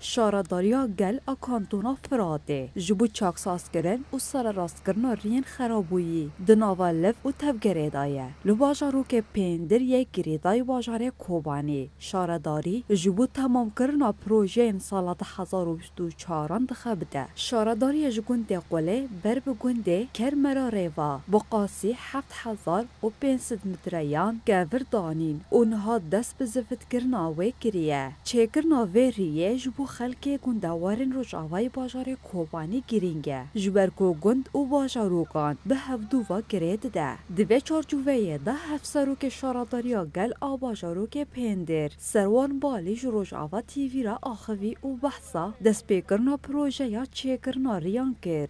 شارداریا گل اکانتونا فراده جبو چاکساز کرن و سر راست کرنا رین خرابویی دناوا لف و تبگره دایه لباجارو که پیندر یک گریدای باجاره کوبانی شارداری جبو تمام کرنا پروژه انسالات 1024 دخبده شارداری جگونده قوله بر بگونده کرمرا ریوا بقاسی 7500 متریان گاور دانین اونها دست به زفت کرنا و گریه چه کرنا و ریه جبو خلک گندوارن رجاوای باجار کوبانی گرینگه جبرکو گند و باجاروکان به هفدو و گرید ده دوه چارجووه ده هفسرو که شارداریا گل آباجارو که پندر سروان بالیج رجاوا تیوی را آخوی و بحثا دست پیکرنا پروژه یا چه کرنا ریان کر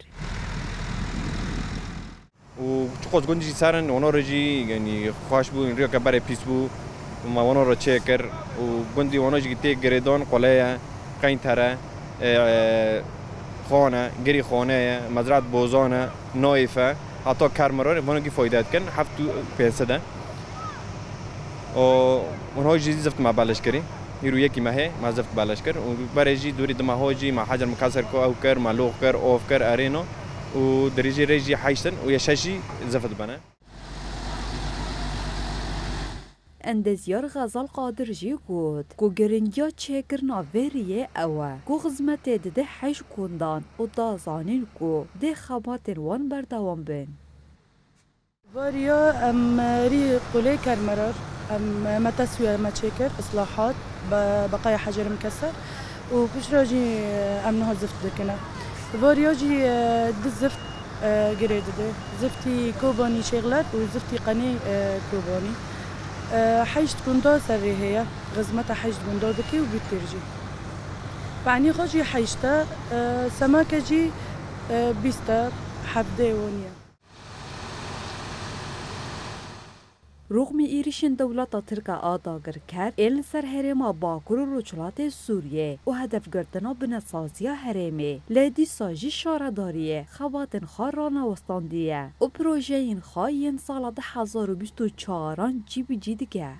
و چقدر گندی سرن اونا رجی یعنی خواهش بود این ریا که برای پیس بود و ما اونا را چه کر و گندی اونا جی تی گریدان قلعه قین تره خانه گری خانه مزرعه بوزانه نایفه حتی کرمران اونا کی فایده کن هفت پیسه و اونها جی زفت ما بالش کردی یرو یکی ماه ما زفت بالش کرد و برای جی دوری دم هاجی ما حجر مکسر کو او کر ما لوق کر اوف کر ارینو و درجه رجی حیشتن و یششی زفت بنا اندزیار غزال قادر جی گود کو گرنگیا چکرنا وریه اوه کو خدمت ده حیش کندان و دازانین کو ده خبات وان بردوام بین واريا ري قولي كرمرر ما تسوية ما تشكر إصلاحات بقايا حجر مكسر وبش راجي أمنها زفت دكنا واريا جي زفت جريد ده زفتي كوباني شغلات وزفتي قني كوباني حيشت كوندا سري هي غزمتها حيشت كوندا دكي وبيترجي يعني خاجي حيشتا سماكة جي بيستا حبدي ونيا رغم ایریشن دولت ترک آداگر کرد ایل سر هرما باکور و رجلات سوریه و هدف گردنا بنسازی هرمه لیدی ساجی شارداریه خواتن خار را نوستاندیه و پروژه این خواهی سال 1024 جی بی جی دیگه